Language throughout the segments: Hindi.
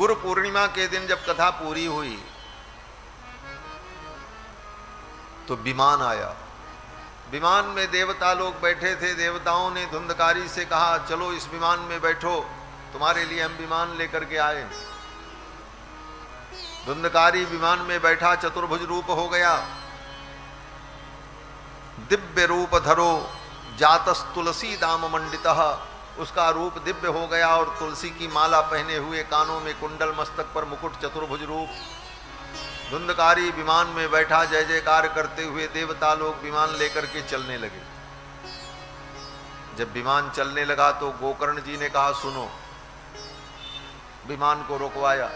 गुरु पूर्णिमा के दिन जब कथा पूरी हुई तो विमान आया। विमान में देवता लोग बैठे थे। देवताओं ने धुंधकारी से कहा चलो इस विमान में बैठो, तुम्हारे लिए हम विमान लेकर के आए। धुंधकारी विमान में बैठा, चतुर्भुज रूप हो गया, दिव्य रूप धरो जातस तुलसी दाम मंडितः, उसका रूप दिव्य हो गया और तुलसी की माला पहने हुए, कानों में कुंडल, मस्तक पर मुकुट, चतुर्भुज रूप। धुंधकारी विमान में बैठा, जय जयकार करते हुए देवता लोग विमान लेकर के चलने लगे। जब विमान चलने लगा तो गोकर्ण जी ने कहा सुनो, विमान को रुकवाया।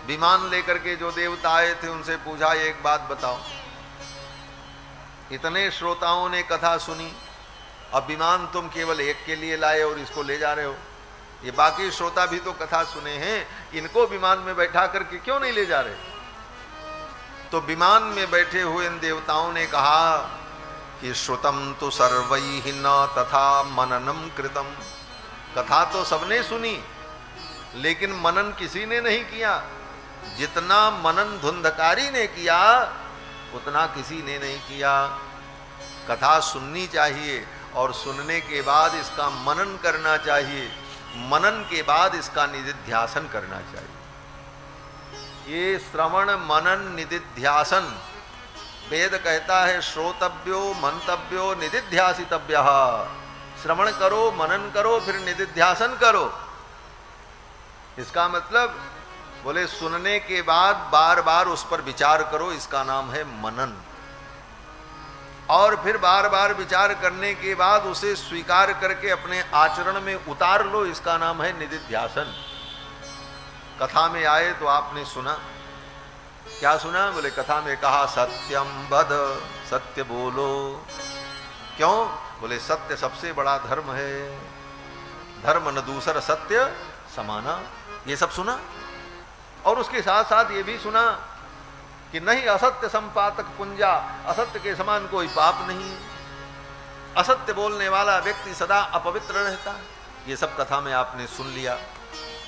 विमान लेकर के जो देवता आए थे उनसे पूछा एक बात बताओ, इतने श्रोताओं ने कथा सुनी, अब विमान तुम केवल एक के लिए लाए और इसको ले जा रहे हो, ये बाकी श्रोता भी तो कथा सुने हैं, इनको विमान में बैठा करके क्यों नहीं ले जा रहे? तो विमान में बैठे हुए इन देवताओं ने कहा कि श्रुतम तो सर्वैहि न तथा मननम कृतम, कथा तो सबने सुनी लेकिन मनन किसी ने नहीं किया। जितना मनन धुंधकारी ने किया उतना किसी ने नहीं किया। कथा सुननी चाहिए और सुनने के बाद इसका मनन करना चाहिए, मनन के बाद इसका निधिध्यासन करना चाहिए। ये श्रवण मनन निधिध्यासन, वेद कहता है श्रोतव्यो मंतव्यो निधिध्यासितव्यः। श्रवण करो, मनन करो, फिर निधिध्यासन करो। इसका मतलब बोले सुनने के बाद बार बार उस पर विचार करो, इसका नाम है मनन। और फिर बार बार विचार करने के बाद उसे स्वीकार करके अपने आचरण में उतार लो, इसका नाम है निधिध्यासन। कथा में आए तो आपने सुना, क्या सुना? बोले कथा में कहा सत्यम वद, सत्य बोलो। क्यों? बोले सत्य सबसे बड़ा धर्म है, धर्म न दूसर सत्य समाना। ये सब सुना और उसके साथ साथ ये भी सुना कि नहीं असत्य संपातक पुंजा, असत्य के समान कोई पाप नहीं, असत्य बोलने वाला व्यक्ति सदा अपवित्र रहता है। ये सब कथा में आपने सुन लिया।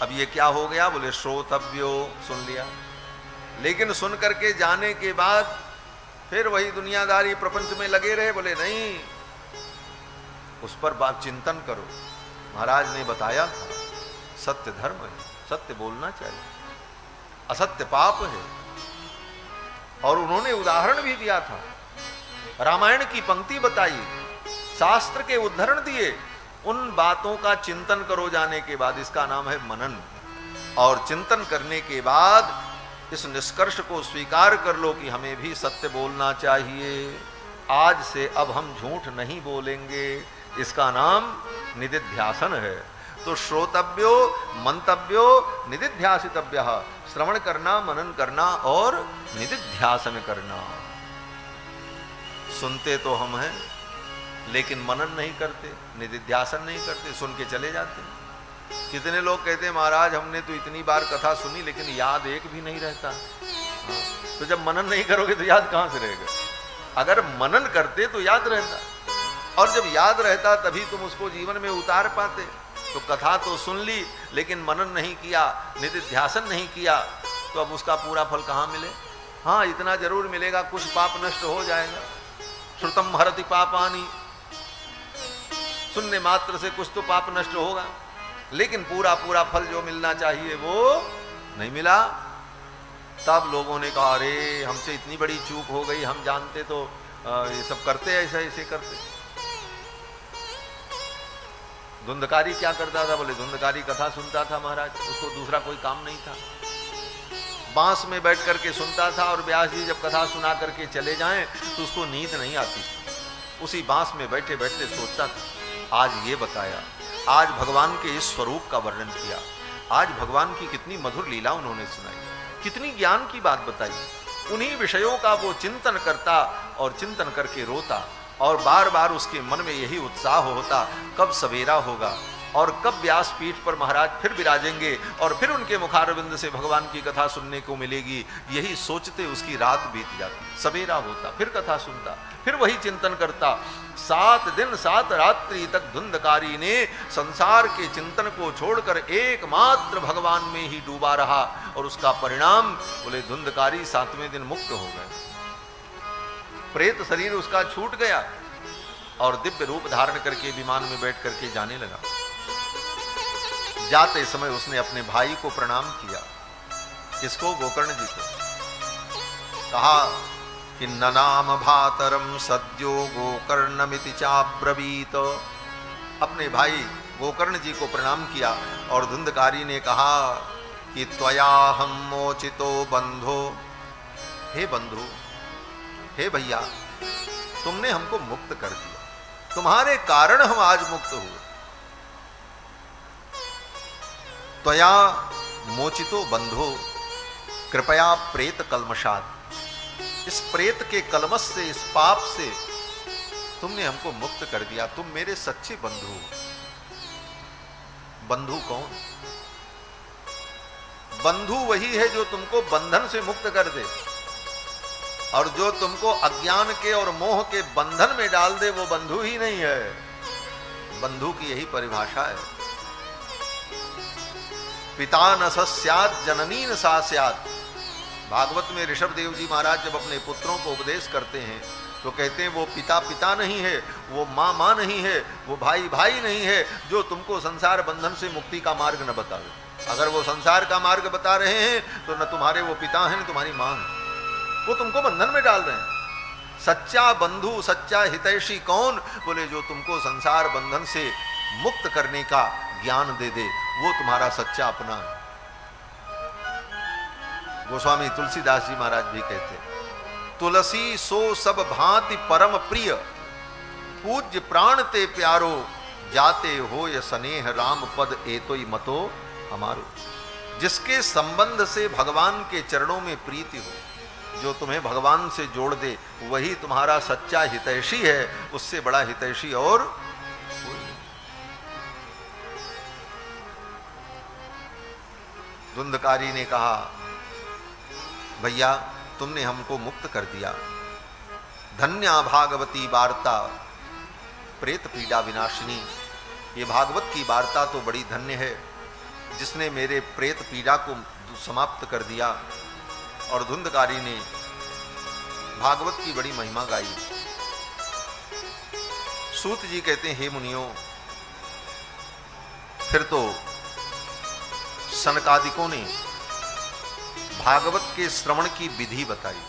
अब ये क्या हो गया? बोले श्रोतव्यो, सुन लिया, लेकिन सुन करके जाने के बाद फिर वही दुनियादारी प्रपंच में लगे रहे। बोले नहीं, उस पर बात चिंतन करो। महाराज ने बताया था सत्य धर्म है, सत्य बोलना चाहिए, असत्य पाप है। और उन्होंने उदाहरण भी दिया था, रामायण की पंक्ति बताई, शास्त्र के उद्धरण दिए। उन बातों का चिंतन करो जाने के बाद, इसका नाम है मनन। और चिंतन करने के बाद इस निष्कर्ष को स्वीकार कर लो कि हमें भी सत्य बोलना चाहिए। आज से अब हम झूठ नहीं बोलेंगे, इसका नाम निधिध्यासन है। तो श्रोतव्यो मंतव्यो निधिध्यासितव्यः, श्रवण करना, मनन करना और निधिध्यासन करना। सुनते तो हम हैं लेकिन मनन नहीं करते, निधिध्यासन नहीं करते, सुन के चले जाते। कितने लोग कहते हैं महाराज हमने तो इतनी बार कथा सुनी लेकिन याद एक भी नहीं रहता। तो जब मनन नहीं करोगे तो याद कहां से रहेगा? अगर मनन करते तो याद रहता, और जब याद रहता तभी तुम उसको जीवन में उतार पाते। तो कथा तो सुन ली लेकिन मनन नहीं किया, निधिध्यासन नहीं किया, तो अब उसका पूरा फल कहाँ मिले? हाँ, इतना जरूर मिलेगा, कुछ पाप नष्ट हो जाएगा। श्रुतम हरति पापानि, सुनने मात्र से कुछ तो पाप नष्ट होगा, लेकिन पूरा पूरा फल जो मिलना चाहिए वो नहीं मिला। तब लोगों ने कहा अरे हमसे इतनी बड़ी चूक हो गई, हम जानते तो ये सब करते, ऐसा ऐसे करते। धुंधकारी क्या करता था? बोले धुंधकारी कथा सुनता था महाराज, उसको दूसरा कोई काम नहीं था। बांस में बैठ करके सुनता था और व्यास जी जब कथा सुना करके चले जाएं तो उसको नींद नहीं आती, उसी बांस में बैठे बैठे सोचता था। आज ये बताया, आज भगवान के इस स्वरूप का वर्णन किया, आज भगवान की कितनी मधुर लीला उन्होंने सुनाई, कितनी ज्ञान की बात बताई। उन्हीं विषयों का वो चिंतन करता और चिंतन करके रोता, और बार बार उसके मन में यही उत्साह होता कब सवेरा होगा, और कब व्यासपीठ पर महाराज फिर विराजेंगे और फिर उनके मुखारविंद से भगवान की कथा सुनने को मिलेगी, यही सोचते उसकी रात बीत जाती। सवेरा होता, फिर कथा सुनता, फिर वही चिंतन करता। 7 दिन 7 रात्रि तक धुंधकारी ने संसार के चिंतन को छोड़कर एकमात्र भगवान में ही डूबा रहा, और उसका परिणाम बोले धुंधकारी 7वें दिन मुक्त हो गए। प्रेत शरीर उसका छूट गया और दिव्य रूप धारण करके विमान में बैठ करके जाने लगा। जाते समय उसने अपने भाई को प्रणाम किया। किसको? गोकर्ण जी को। कहा कि ननाम भातरम सद्यो गोकर्णमिति चाब्रवीत। अपने भाई गोकर्ण जी को प्रणाम किया और धुंधकारी ने कहा कि त्वयाहम मोचितो बंधो, हे बंधु, हे भैया, तुमने हमको मुक्त कर दिया, तुम्हारे कारण हम आज मुक्त हुए। त्वया मोचितो बंधो कृपया प्रेत कलमशात, इस प्रेत के कलमश से, इस पाप से तुमने हमको मुक्त कर दिया, तुम मेरे सच्चे बंधु हो। बंधु कौन? बंधु वही है जो तुमको बंधन से मुक्त कर दे, और जो तुमको अज्ञान के और मोह के बंधन में डाल दे वो बंधु ही नहीं है। बंधु की यही परिभाषा है। पिता न सस्यात् जननी न सा स्यात्। भागवत में ऋषभ देव जी महाराज जब अपने पुत्रों को उपदेश करते हैं तो कहते हैं वो पिता पिता नहीं है, वो माँ माँ नहीं है, वो भाई भाई नहीं है, जो तुमको संसार बंधन से मुक्ति का मार्ग न बतावे। अगर वो संसार का मार्ग बता रहे हैं तो न तुम्हारे वो पिता हैं न तुम्हारी माँ है, वो तुमको बंधन में डाल रहे हैं। सच्चा बंधु, सच्चा हितैषी कौन? बोले जो तुमको संसार बंधन से मुक्त करने का ज्ञान दे दे, वो तुम्हारा सच्चा अपना है। गोस्वामी तुलसीदास जी महाराज भी कहते तुलसी सो सब भांति परम प्रिय, पूज्य प्राण ते प्यारो, जाते हो ये स्नेह राम पद एतोई मतो हमारो। जिसके संबंध से भगवान के चरणों में प्रीति हो, जो तुम्हें भगवान से जोड़ दे, वही तुम्हारा सच्चा हितैषी है। उससे बड़ा हितैषी और कोई नहीं। धुंधकारी ने कहा भैया तुमने हमको मुक्त कर दिया, धन्या भागवती वार्ता प्रेत पीड़ा विनाशिनी। ये भागवत की वार्ता तो बड़ी धन्य है जिसने मेरे प्रेत पीड़ा को समाप्त कर दिया। और धुंधकारी ने भागवत की बड़ी महिमा गाई। सूत जी कहते हैं हे मुनियों, फिर तो सनकादिकों ने भागवत के श्रवण की विधि बताई।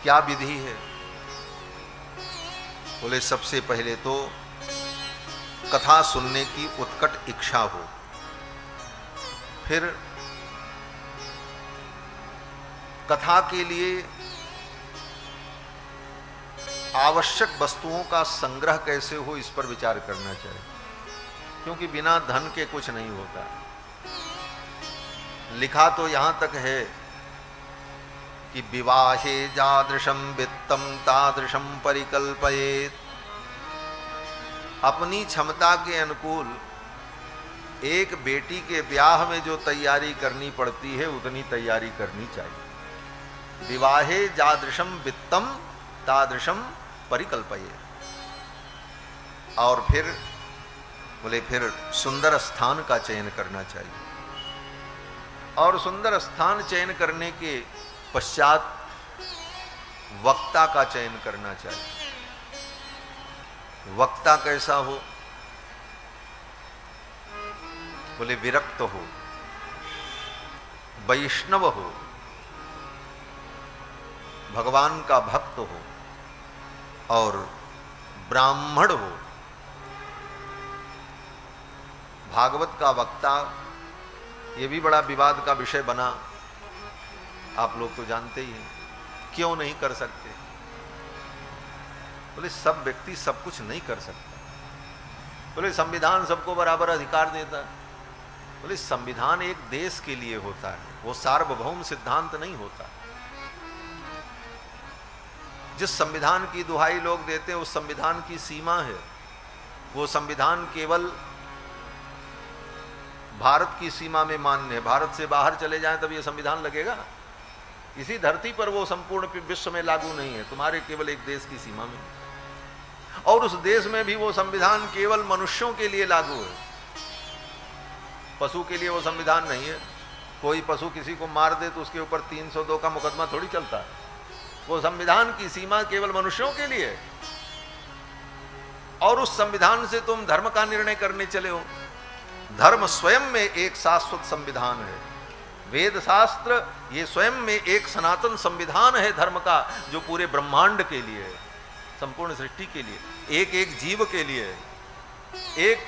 क्या विधि है? बोले सबसे पहले तो कथा सुनने की उत्कट इच्छा हो, फिर कथा के लिए आवश्यक वस्तुओं का संग्रह कैसे हो इस पर विचार करना चाहिए, क्योंकि बिना धन के कुछ नहीं होता। लिखा तो यहां तक है कि विवाहे जादृशम वित्तम तादृशम परिकल्पयेत। अपनी क्षमता के अनुकूल एक बेटी के ब्याह में जो तैयारी करनी पड़ती है उतनी तैयारी करनी चाहिए। विवाहे जादृशम वित्तम तादृशम परिकल्पयेत। और फिर बोले फिर सुंदर स्थान का चयन करना चाहिए, और सुंदर स्थान चयन करने के पश्चात वक्ता का चयन करना चाहिए। वक्ता कैसा हो? बोले विरक्त हो, वैष्णव हो, भगवान का भक्त हो और ब्राह्मण हो। भागवत का वक्ता ये भी बड़ा विवाद का विषय बना, आप लोग तो जानते ही हैं। क्यों नहीं कर सकते? बोले सब व्यक्ति सब कुछ नहीं कर सकता। बोले संविधान सबको बराबर अधिकार देता है। बोले संविधान एक देश के लिए होता है, वो सार्वभौम सिद्धांत नहीं होता। जिस संविधान की दुहाई लोग देते हैं उस संविधान की सीमा है, वो संविधान केवल भारत की सीमा में मान्य है। भारत से बाहर चले जाएं तब ये संविधान लगेगा। इसी धरती पर वो संपूर्ण विश्व में लागू नहीं है, तुम्हारे केवल एक देश की सीमा में। और उस देश में भी वो संविधान केवल मनुष्यों के लिए लागू है, पशु के लिए वो संविधान नहीं है। कोई पशु किसी को मार दे तो उसके ऊपर 302 का मुकदमा थोड़ी चलता है। वो संविधान की सीमा केवल मनुष्यों के लिए है। और उस संविधान से तुम धर्म का निर्णय करने चले हो। धर्म स्वयं में एक शाश्वत संविधान है। वेद शास्त्र ये स्वयं में एक सनातन संविधान है धर्म का, जो पूरे ब्रह्मांड के लिए है, संपूर्ण सृष्टि के लिए, एक एक जीव के लिए है। एक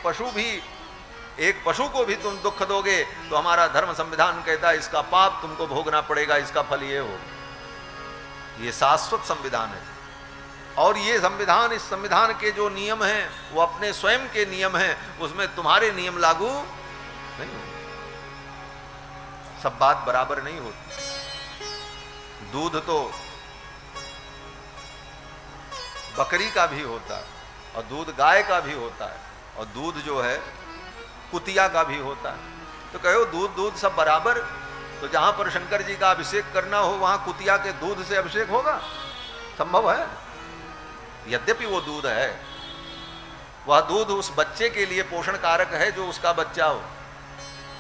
पशु को भी तुम दुख दोगे तो हमारा धर्म संविधान कहता है इसका पाप तुमको भोगना पड़ेगा, इसका फल ये हो। ये शाश्वत संविधान है। और ये संविधान, इस संविधान के जो नियम हैं वो अपने स्वयं के नियम हैं, उसमें तुम्हारे नियम लागू नहीं होंगे। सब बात बराबर नहीं होती। दूध तो बकरी का भी होता है और दूध गाय का भी होता है, और दूध जो है कुतिया का भी होता है। तो कहो दूध दूध सब बराबर। तो जहां पर शंकर जी का अभिषेक करना हो वहां कुतिया के दूध से अभिषेक होगा? संभव है? यद्यपि वो दूध है, वह दूध उस बच्चे के लिए पोषण कारक है जो उसका बच्चा हो,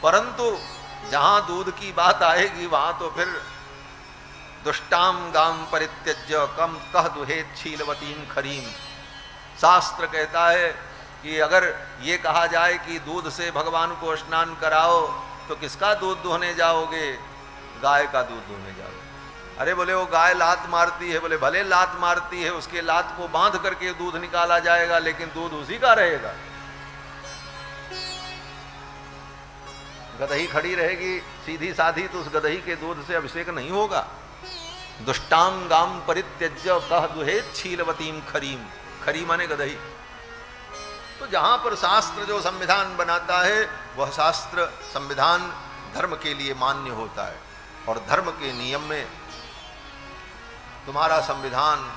परंतु जहां दूध की बात आएगी वहां तो फिर दुष्टाम गाम परित्यज्य कम कह दुहेत छीलवतीम खरीम। शास्त्र कहता है कि अगर ये कहा जाए कि दूध से भगवान को स्नान कराओ तो किसका दूध दुहने जाओगे? गाय का दूध दुहने जाओगे। अरे बोले वो गाय लात मारती है। बोले भले लात मारती है, उसके लात को बांध करके दूध निकाला जाएगा, लेकिन दूध उसी का रहेगा। गदही खड़ी रहेगी सीधी साधी तो उस गदही के दूध से अभिषेक नहीं होगा। दुष्टाम गाम परित्यज्य कह दुहेत छीलवतीम खरीम। खरी माने गदही। तो जहां पर शास्त्र जो संविधान बनाता है वह शास्त्र संविधान धर्म के लिए मान्य होता है, और धर्म के नियम में तुम्हारा संविधान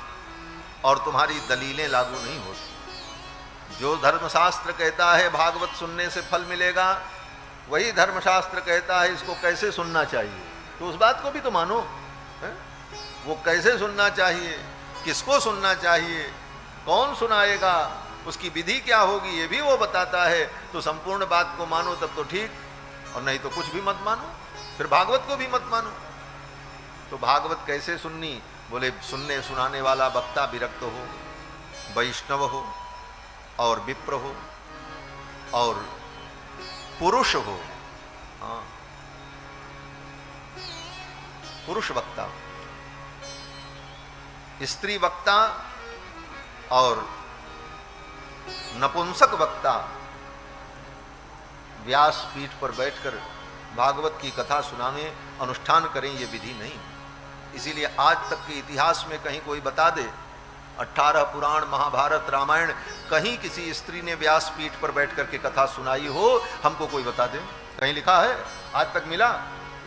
और तुम्हारी दलीलें लागू नहीं होती। जो धर्मशास्त्र कहता है भागवत सुनने से फल मिलेगा, वही धर्मशास्त्र कहता है इसको कैसे सुनना चाहिए। तो उस बात को भी तो मानो है? वो कैसे सुनना चाहिए, किसको सुनना चाहिए, कौन सुनाएगा, उसकी विधि क्या होगी, ये भी वो बताता है। तो संपूर्ण बात को मानो तब तो ठीक, और नहीं तो कुछ भी मत मानो, फिर भागवत को भी मत मानो। तो भागवत कैसे सुननी? बोले सुनने सुनाने वाला वक्ता विरक्त हो, वैष्णव हो, और विप्र हो, और पुरुष हो। हाँ, पुरुष वक्ता, स्त्री वक्ता और नपुंसक वक्ता व्यास पीठ पर बैठकर भागवत की कथा सुनाने अनुष्ठान करें, ये विधि नहीं। इसीलिए आज तक के इतिहास में कहीं कोई बता दे 18 पुराण महाभारत रामायण कहीं किसी स्त्री ने व्यास पीठ पर बैठ करके कथा सुनाई हो, हमको कोई बता दे। कहीं लिखा है? आज तक मिला?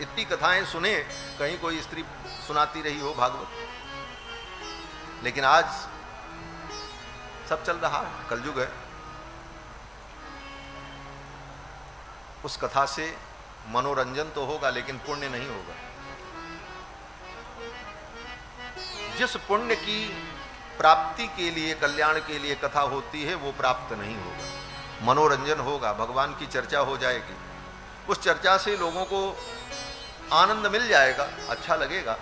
इतनी कथाएं सुने कहीं कोई स्त्री सुनाती रही हो भागवत? लेकिन आज सब चल रहा है, कलयुग है। उस कथा से मनोरंजन तो होगा लेकिन पुण्य नहीं होगा। जिस पुण्य की प्राप्ति के लिए, कल्याण के लिए कथा होती है वो प्राप्त नहीं होगा। मनोरंजन होगा, भगवान की चर्चा हो जाएगी, उस चर्चा से लोगों को आनंद मिल जाएगा, अच्छा लगेगा,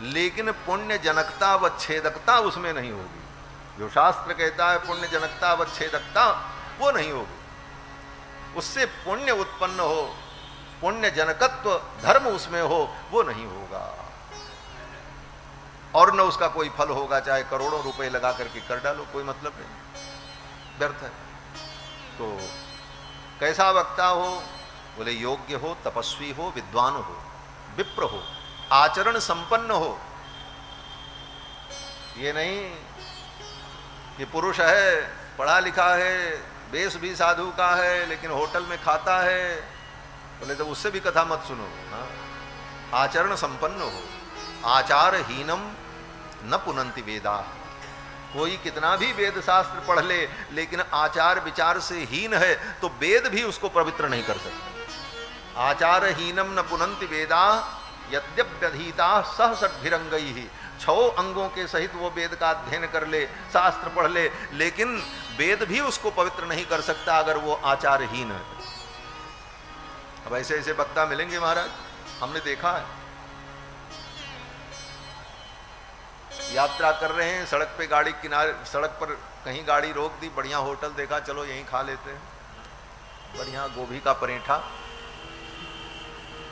लेकिन पुण्य जनकता व छेदकता उसमें नहीं होगी। जो शास्त्र कहता है पुण्य जनकता व छेदकता, वो नहीं होगी। उससे पुण्य उत्पन्न हो, पुण्य जनकत्व धर्म उसमें हो, वो नहीं होगा, और न उसका कोई फल होगा। चाहे करोड़ों रुपए लगा करके कर डालो, कोई मतलब नहीं, व्यर्थ है। तो कैसा वक्ता हो? बोले योग्य हो, तपस्वी हो, विद्वान हो, विप्र हो, आचरण संपन्न हो। ये नहीं कि पुरुष है, पढ़ा लिखा है, वेश भी साधु का है, लेकिन होटल में खाता है। बोले तो उससे भी कथा मत सुनो। हाँ? आचरण संपन्न हो। आचारहीनम न पुनंति वेदा। कोई कितना भी वेद शास्त्र पढ़ ले, लेकिन आचार विचार से हीन है तो वेद भी उसको पवित्र नहीं कर सकते। आचार हीनम न पुनंति वेदा यद्यप्यधीता सह षड्भिरंगई ही। 6 अंगों के सहित वो वेद का अध्ययन कर ले, शास्त्र पढ़ ले, लेकिन वेद भी उसको पवित्र नहीं कर सकता अगर वो आचारहीन है। अब ऐसे ऐसे वक्ता मिलेंगे महाराज, हमने देखा है। यात्रा कर रहे हैं, सड़क पे गाड़ी किनारे, सड़क पर कहीं गाड़ी रोक दी, बढ़िया होटल देखा, चलो यहीं खा लेते हैं, बढ़िया गोभी का पराठा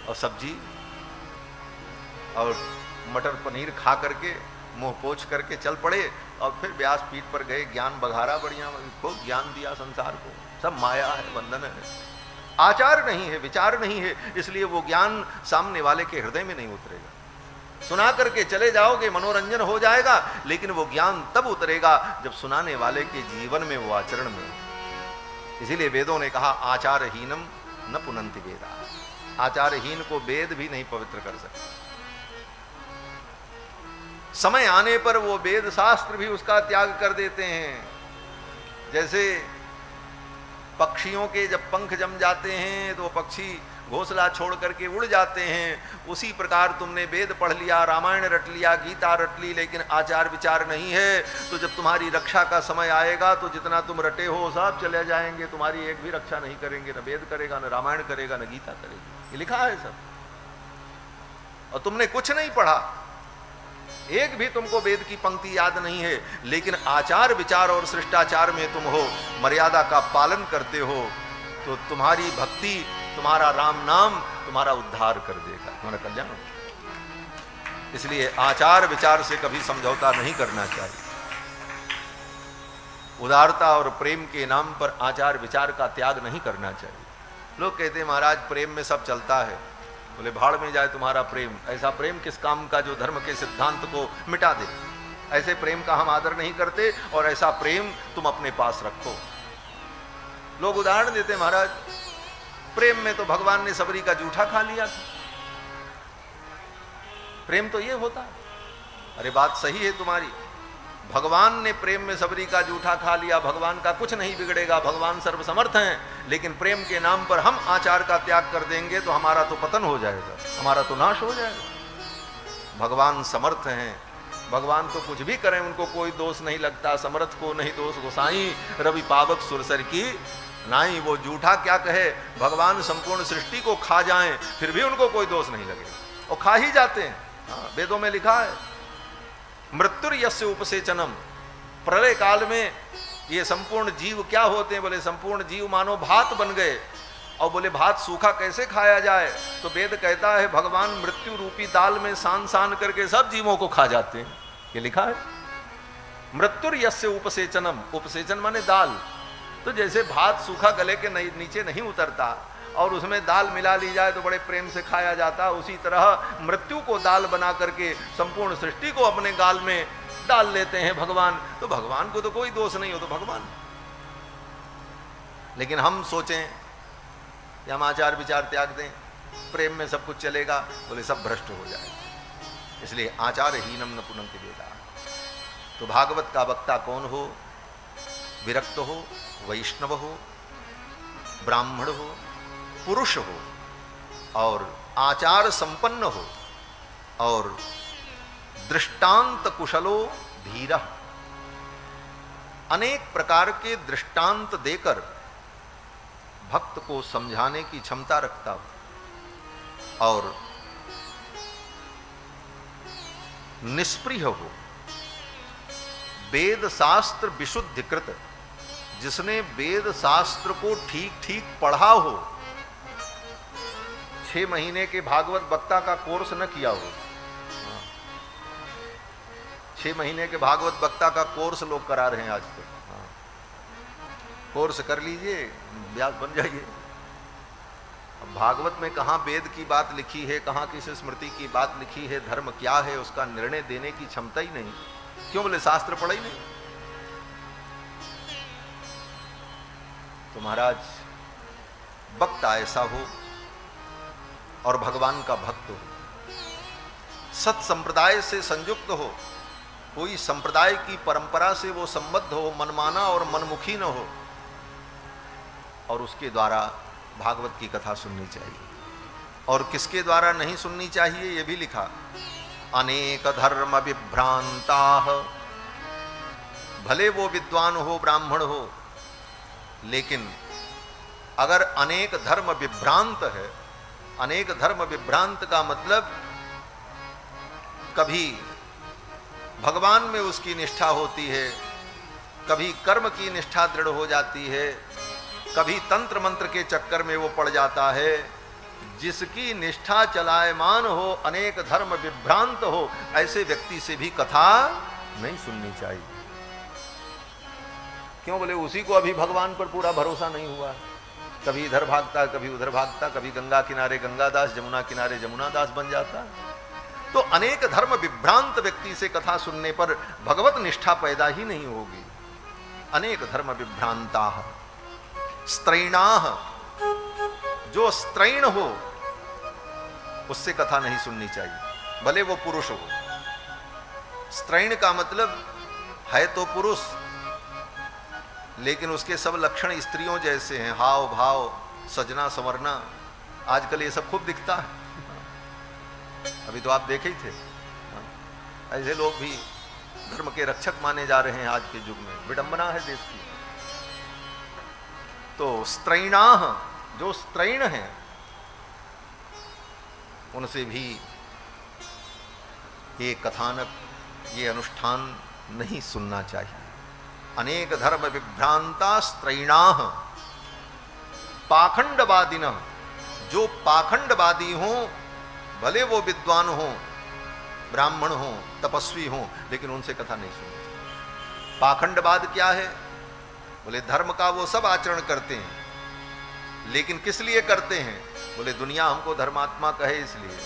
और सब्जी और मटर पनीर खा करके मुंह पोछ करके चल पड़े और फिर व्यास पीठ पर गए, ज्ञान बघारा, बढ़िया खूब ज्ञान दिया संसार को। सब माया है, बंधन है, आचार नहीं है, विचार नहीं है, इसलिए वो ज्ञान सामने वाले के हृदय में नहीं उतरेगा। सुना करके चले जाओगे, मनोरंजन हो जाएगा, लेकिन वो ज्ञान तब उतरेगा जब सुनाने वाले के जीवन में, वो आचरण में। इसीलिए वेदों ने कहा आचारहीनम न पुनंति वेदा। आचारहीन को वेद भी नहीं पवित्र कर सकते। समय आने पर वो वेद शास्त्र भी उसका त्याग कर देते हैं। जैसे पक्षियों के जब पंख जम जाते हैं तो पक्षी घोंसला छोड़ करके उड़ जाते हैं, उसी प्रकार तुमने वेद पढ़ लिया, रामायण रट लिया, गीता रट ली, लेकिन आचार विचार नहीं है, तो जब तुम्हारी रक्षा का समय आएगा तो जितना तुम रटे हो सब चले जाएंगे, तुम्हारी एक भी रक्षा नहीं करेंगे, न वेद करेगा, न रामायण करेगा, न गीता करेगी। ये लिखा है सब। और तुमने कुछ नहीं पढ़ा, एक भी तुमको वेद की पंक्ति याद नहीं है, लेकिन आचार विचार और शिष्टाचार में तुम हो, मर्यादा का पालन करते हो, तो तुम्हारी भक्ति, तुम्हारा राम नाम तुम्हारा उद्धार कर देगा, तुम्हारा कल्याण होगा। इसलिए आचार विचार से कभी समझौता नहीं करना चाहिए। उदारता और प्रेम के नाम पर आचार विचार का त्याग नहीं करना चाहिए। लोग कहते हैं महाराज प्रेम में सब चलता है। बोले भाड़ में जाए तुम्हारा प्रेम। ऐसा प्रेम किस काम का जो धर्म के सिद्धांत को मिटा दे। ऐसे प्रेम का हम आदर नहीं करते और ऐसा प्रेम तुम अपने पास रखो। लोग उदाहरण देते महाराज, प्रेम में तो भगवान ने सबरी का जूठा खा लिया था, प्रेम तो ये होता है। अरे बात सही है तुम्हारी, भगवान ने प्रेम में सबरी का जूठा खा लिया, भगवान का कुछ नहीं बिगड़ेगा, भगवान सर्वसमर्थ हैं, लेकिन प्रेम के नाम पर हम आचार का त्याग कर देंगे तो हमारा तो पतन हो जाएगा, हमारा तो नाश हो जाएगा। भगवान समर्थ हैं, भगवान तो कुछ भी करें उनको कोई दोष नहीं लगता। समर्थ को नहीं दोष गोसाई, रवि पावक सुरसर की नाई। वो जूठा क्या कहे, भगवान संपूर्ण सृष्टि को खा जाएं फिर भी उनको कोई दोष नहीं लगेगा, और खा ही जाते हैं। हाँ, वेदों में लिखा है मृत्युर यस्य उपसेचनम। प्रलय काल में ये संपूर्ण जीव क्या होते हैं, बोले संपूर्ण जीव मानो भात बन गए। और बोले भात सूखा कैसे खाया जाए, तो वेद कहता है भगवान मृत्यु रूपी दाल में सान सान करके सब जीवों को खा जाते हैं। ये लिखा है मृत्युर यस्य उपसेचनम। उपसेचन माने दाल। तो जैसे भात सूखा गले के नीचे नहीं उतरता और उसमें दाल मिला ली जाए तो बड़े प्रेम से खाया जाता, उसी तरह मृत्यु को दाल बना करके संपूर्ण सृष्टि को अपने गाल में डाल लेते हैं भगवान। तो भगवान को तो कोई दोष नहीं हो, तो भगवान। लेकिन हम सोचें कि हम आचार विचार त्याग दें, प्रेम में सब कुछ चलेगा, बोले सब भ्रष्ट हो जाएगा। इसलिए आचार हीनम न पुनंति वेदा। तो भागवत का वक्ता कौन हो, विरक्त हो, वैष्णव हो, ब्राह्मण हो, पुरुष हो और आचार संपन्न हो और दृष्टांत कुशलो धीरः। अनेक प्रकार के दृष्टांत देकर भक्त को समझाने की क्षमता रखता हो और निष्प्रिय हो। वेद शास्त्र विशुद्धिकृत, जिसने वेद शास्त्र को ठीक ठीक पढ़ा हो, 6 महीने के भागवत वक्ता का कोर्स न किया हो। 6 महीने के भागवत वक्ता का कोर्स लोग करा रहे हैं आज तक। कोर्स कर लीजिए, व्यास बन जाइए। अब भागवत में कहाँ वेद की बात लिखी है, कहाँ किसी स्मृति की बात लिखी है, धर्म क्या है, उसका निर्णय देने की क्षमता ही नहीं। क्यों, बोले शास्त्र पढ़ा ही नहीं। तो महाराज वक्ता ऐसा हो और भगवान का भक्त हो, सत संप्रदाय से संयुक्त हो, कोई संप्रदाय की परंपरा से वो संबद्ध हो, मनमाना और मनमुखी न हो, और उसके द्वारा भागवत की कथा सुननी चाहिए। और किसके द्वारा नहीं सुननी चाहिए ये भी लिखा, अनेक धर्म विभ्रांता, भले वो विद्वान हो, ब्राह्मण हो, लेकिन अगर अनेक धर्म विभ्रांत है, अनेक धर्म विभ्रांत का मतलब कभी भगवान में उसकी निष्ठा होती है, कभी कर्म की निष्ठा दृढ़ हो जाती है, कभी तंत्र मंत्र के चक्कर में वो पड़ जाता है, जिसकी निष्ठा चलायमान हो, अनेक धर्म विभ्रांत हो, ऐसे व्यक्ति से भी कथा नहीं सुननी चाहिए। क्यों बोले, उसी को अभी भगवान पर पूरा भरोसा नहीं हुआ, कभी इधर भागता, कभी उधर भागता, कभी गंगा किनारे गंगादास, जमुना किनारे जमुनादास बन जाता। तो अनेक धर्म विभ्रांत व्यक्ति से कथा सुनने पर भगवत निष्ठा पैदा ही नहीं होगी। अनेक धर्म विभ्रांता स्त्रैणाः, जो स्त्रैण हो उससे कथा नहीं सुननी चाहिए, भले वो पुरुष हो। स्त्रैण का मतलब है तो पुरुष, लेकिन उसके सब लक्षण स्त्रियों जैसे हैं, हाव भाव, सजना संवरना, आजकल ये सब खूब दिखता है। अभी तो आप देखे ही थे, ऐसे लोग भी धर्म के रक्षक माने जा रहे हैं आज के युग में, विडंबना है देश की। तो स्त्रैणाः, जो स्त्रैण हैं उनसे भी ये कथानक, ये अनुष्ठान नहीं सुनना चाहिए। अनेक धर्म विभ्रांता स्त्रैणाः पाखंडवादिनः, जो पाखंडवादी हों, भले वो विद्वान हो, ब्राह्मण हो, तपस्वी हो, लेकिन उनसे कथा नहीं सुननी। पाखंडवाद क्या है? बोले धर्म का वो सब आचरण करते हैं, लेकिन किस लिए करते हैं? बोले दुनिया हमको धर्मात्मा कहे इसलिए,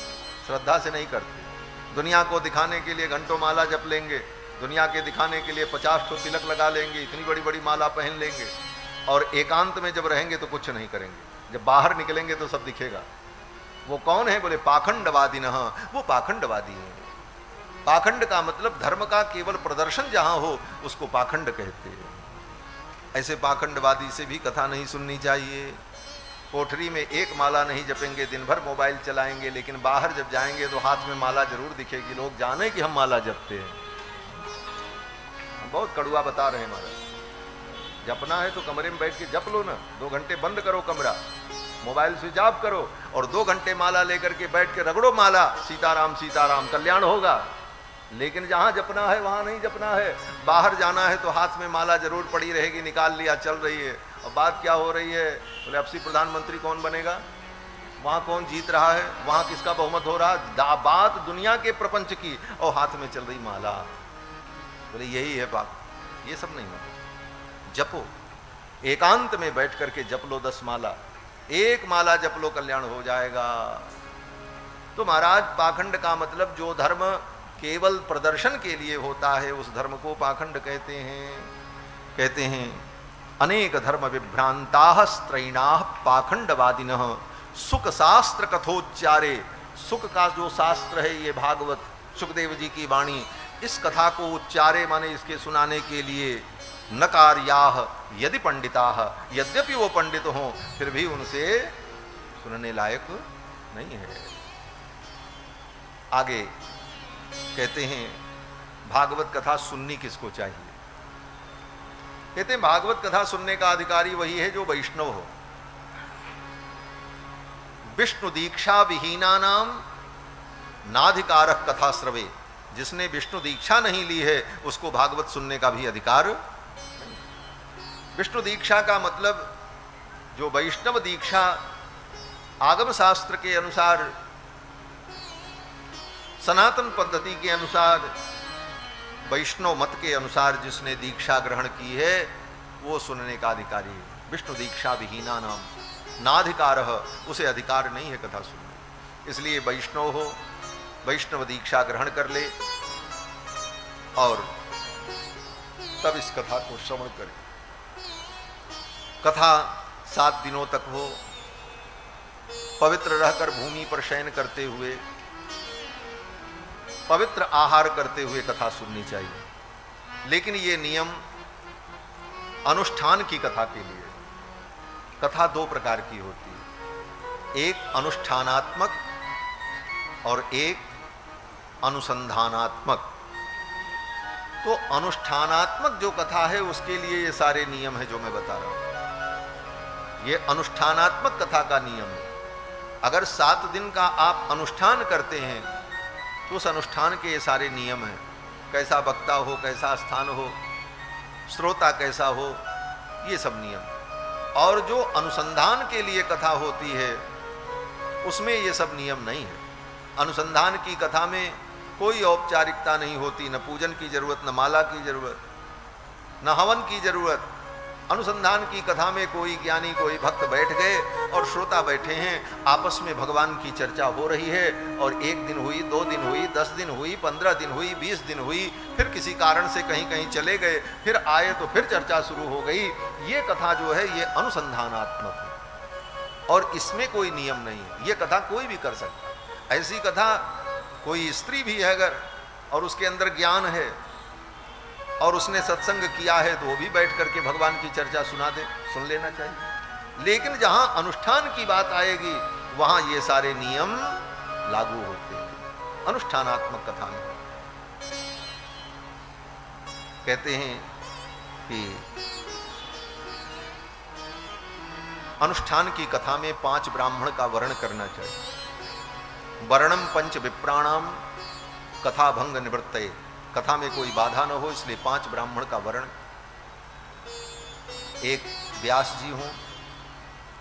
श्रद्धा से नहीं करते। दुनिया को दिखाने के लिए घंटों माला जप लेंगे, दुनिया के दिखाने के लिए 50 ठो तिलक लगा लेंगे, इतनी बड़ी बड़ी माला पहन लेंगे, और एकांत में जब रहेंगे तो कुछ नहीं करेंगे। जब बाहर निकलेंगे तो सब दिखेगा। वो कौन है? बोले पाखंडवादी न, वो पाखंडवादी है। पाखंड का मतलब धर्म का केवल प्रदर्शन जहां हो उसको पाखंड कहते हैं। ऐसे पाखंडवादी से भी कथा नहीं सुननी चाहिए। कोठरी में एक माला नहीं जपेंगे, दिन भर मोबाइल चलाएंगे, लेकिन बाहर जब जाएंगे तो हाथ में माला जरूर दिखेगी, लोग जाने कि हम माला जपते हैं। हम बहुत कड़ुआ बता रहे हैं महाराज। जपना है तो कमरे में बैठ के जप लो ना, 2 घंटे बंद करो कमरा, मोबाइल स्विच ऑफ करो और 2 घंटे माला लेकर के बैठ के रगड़ो माला, सीताराम सीताराम, कल्याण होगा। लेकिन जहां जपना है वहां नहीं जपना है। बाहर जाना है तो हाथ में माला जरूर पड़ी रहेगी, निकाल लिया, चल रही है। और बात क्या हो रही है? बोले अब से प्रधानमंत्री कौन बनेगा, वहां कौन जीत रहा है, वहां किसका बहुमत हो रहा, बात दुनिया के प्रपंच की, और हाथ में चल रही माला। बोले यही है बात, ये सब नहीं है। जपो, एकांत में बैठ करके जप लो 10 माला, 1 माला जप लो, कल्याण हो जाएगा। तो महाराज पाखंड का मतलब जो धर्म केवल प्रदर्शन के लिए होता है उस धर्म को पाखंड कहते हैं। कहते हैं अनेक धर्म विभ्रांताः स्त्रैणाः पाखंडवादिनः सुख शास्त्र कथोच्चारे। सुख का जो शास्त्र है ये भागवत, सुखदेव जी की वाणी, इस कथा को उच्चारे माने इसके सुनाने के लिए नकार्याः यदि पंडिताः, यद्यपि वो पंडित हों फिर भी उनसे सुनने लायक नहीं है। आगे कहते हैं भागवत कथा सुननी किसको चाहिए? कहते हैं भागवत कथा सुनने का अधिकारी वही है जो वैष्णव हो। विष्णु दीक्षा विहीना नाम नाधिकारक कथा श्रवे। जिसने विष्णु दीक्षा नहीं ली है उसको भागवत सुनने का भी अधिकार नहीं। विष्णु दीक्षा का मतलब जो वैष्णव दीक्षा आगम शास्त्र के अनुसार, सनातन पद्धति के अनुसार, वैष्णव मत के अनुसार जिसने दीक्षा ग्रहण की है वो सुनने का अधिकारी है। विष्णु दीक्षा विहीना नाम नाधिकारः, उसे अधिकार नहीं है कथा सुनने। इसलिए वैष्णव हो, वैष्णव दीक्षा ग्रहण कर ले और तब इस कथा को श्रवण करे। कथा 7 दिनों तक हो, पवित्र रहकर भूमि पर शयन करते हुए पवित्र आहार करते हुए कथा सुननी चाहिए। लेकिन ये नियम अनुष्ठान की कथा के लिए। कथा दो प्रकार की होती है, एक अनुष्ठानात्मक और एक अनुसंधानात्मक। तो अनुष्ठानात्मक जो कथा है उसके लिए ये सारे नियम है जो मैं बता रहा हूं। ये अनुष्ठानात्मक कथा का नियम है। अगर 7 दिन का आप अनुष्ठान करते हैं तो उस अनुष्ठान के ये सारे नियम हैं। कैसा वक्ता हो, कैसा स्थान हो, श्रोता कैसा हो, ये सब नियम। और जो अनुसंधान के लिए कथा होती है उसमें ये सब नियम नहीं है। अनुसंधान की कथा में कोई औपचारिकता नहीं होती, न पूजन की जरूरत, न माला की जरूरत, न हवन की जरूरत। अनुसंधान की कथा में कोई ज्ञानी, कोई भक्त बैठ गए और श्रोता बैठे हैं, आपस में भगवान की चर्चा हो रही है। और 1 दिन हुई, 2 दिन हुई, 10 दिन हुई, 15 दिन हुई, 20 दिन हुई, फिर किसी कारण से कहीं कहीं चले गए, फिर आए तो फिर चर्चा शुरू हो गई। ये कथा जो है ये अनुसंधानात्मक है और इसमें कोई नियम नहीं है। ये कथा कोई भी कर सकता है। ऐसी कथा कोई स्त्री भी है अगर और उसके अंदर ज्ञान है और उसने सत्संग किया है तो वो भी बैठ करके भगवान की चर्चा सुना दे, सुन लेना चाहिए। लेकिन जहां अनुष्ठान की बात आएगी वहां ये सारे नियम लागू होते हैं। अनुष्ठानात्मक कथा में कहते हैं कि अनुष्ठान की कथा में 5 ब्राह्मण का वर्ण करना चाहिए। वर्णम 5 विप्राणाम कथा भंग निवृत्तये। कथा में कोई बाधा न हो इसलिए 5 ब्राह्मण का वर्ण। एक व्यास जी हों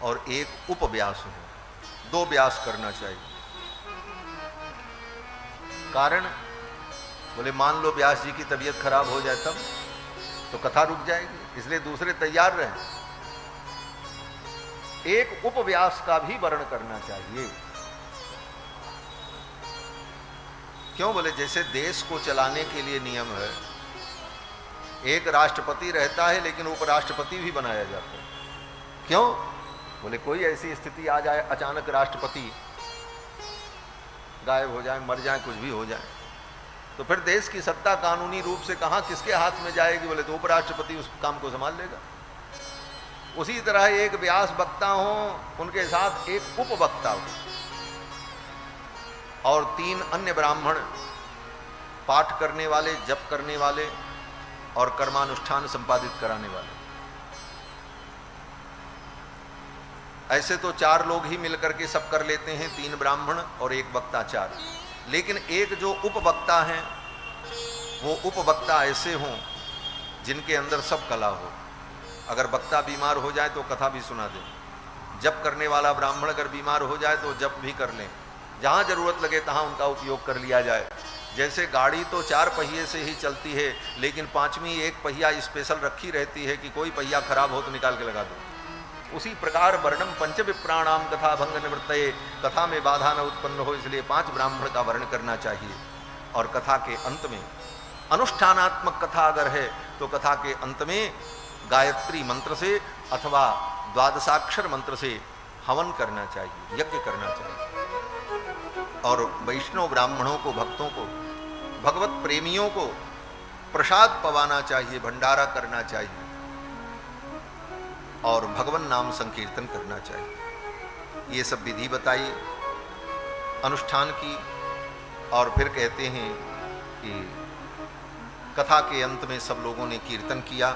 और एक उपव्यास हो, 2 व्यास करना चाहिए। कारण बोले मान लो व्यास जी की तबीयत खराब हो जाए तब तो कथा रुक जाएगी, इसलिए दूसरे तैयार रहें। एक उपव्यास का भी वर्ण करना चाहिए। क्यों बोले जैसे देश को चलाने के लिए नियम है, एक राष्ट्रपति रहता है लेकिन उपराष्ट्रपति भी बनाया जाता है। क्यों बोले कोई ऐसी स्थिति आ जाए, अचानक राष्ट्रपति गायब हो जाए, मर जाए, कुछ भी हो जाए, तो फिर देश की सत्ता कानूनी रूप से कहां किसके हाथ में जाएगी? बोले तो उपराष्ट्रपति उस काम को संभाल लेगा। उसी तरह एक व्यास वक्ता हो, उनके साथ एक उपवक्ता हो और 3 अन्य ब्राह्मण पाठ करने वाले, जप करने वाले और कर्मानुष्ठान संपादित कराने वाले। ऐसे तो 4 लोग ही मिलकर के सब कर लेते हैं, 3 ब्राह्मण और एक वक्ता 4। लेकिन एक जो उपवक्ता हैं वो उपवक्ता ऐसे हों जिनके अंदर सब कला हो। अगर वक्ता बीमार हो जाए तो कथा भी सुना दे। जप करने वाला ब्राह्मण अगर बीमार हो जाए तो जप भी कर लें। जहाँ जरूरत लगे तहाँ उनका उपयोग कर लिया जाए। जैसे गाड़ी तो 4 पहिए से ही चलती है, लेकिन 5वीं एक पहिया स्पेशल रखी रहती है कि कोई पहिया खराब हो तो निकाल के लगा दो। उसी प्रकार वर्णम 5 विप्राणाम कथा भंग निवृत्तये। कथा में बाधा न उत्पन्न हो इसलिए 5 ब्राह्मण का वर्ण करना चाहिए। और कथा के अंत में अनुष्ठानात्मक कथा अगर है तो कथा के अंत में गायत्री मंत्र से अथवा द्वादशाक्षर मंत्र से हवन करना चाहिए, यज्ञ करना चाहिए। और वैष्णव ब्राह्मणों को, भक्तों को, भगवत प्रेमियों को प्रसाद पवाना चाहिए, भंडारा करना चाहिए और भगवान नाम संकीर्तन करना चाहिए। ये सब विधि बताई अनुष्ठान की। और फिर कहते हैं कि कथा के अंत में सब लोगों ने कीर्तन किया।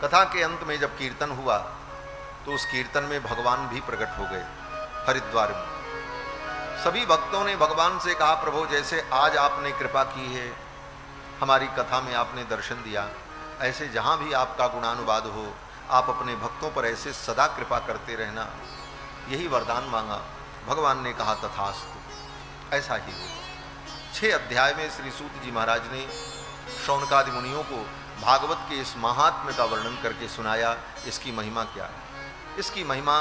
कथा के अंत में जब कीर्तन हुआ तो उस कीर्तन में भगवान भी प्रकट हो गए हरिद्वार में। सभी भक्तों ने भगवान से कहा, प्रभु जैसे आज आपने कृपा की है, हमारी कथा में आपने दर्शन दिया, ऐसे जहाँ भी आपका गुणानुवाद हो आप अपने भक्तों पर ऐसे सदा कृपा करते रहना। यही वरदान मांगा। भगवान ने कहा तथास्तु, ऐसा ही होगा। 6 अध्याय में श्री सूत जी महाराज ने शौनकादि मुनियों को भागवत के इस महात्म्य का वर्णन करके सुनाया। इसकी महिमा क्या है? इसकी महिमा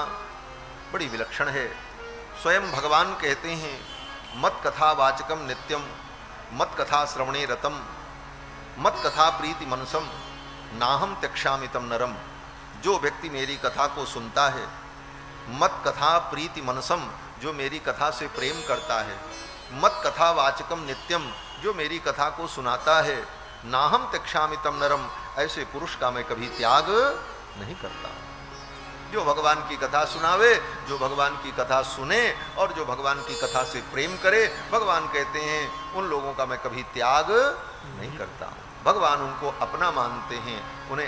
बड़ी विलक्षण है। स्वयं भगवान कहते हैं, मत कथा वाचकम नित्यम, मत कथा श्रवणे रतम, मत कथा प्रीति मनसम, नाहम त्यक्षामितम नरम। जो व्यक्ति मेरी कथा को सुनता है, मत कथा प्रीति मनसम, जो मेरी कथा से प्रेम करता है, मत कथा वाचकम नित्यम, जो मेरी कथा को सुनाता है, नाहम त्यक्षामि तम नरम, ऐसे पुरुष का मैं कभी त्याग नहीं करता। जो भगवान की कथा सुनावे, जो भगवान की कथा सुने और जो भगवान की कथा से प्रेम करे, भगवान कहते हैं उन लोगों का मैं कभी त्याग नहीं करता। भगवान उनको अपना मानते हैं, उन्हें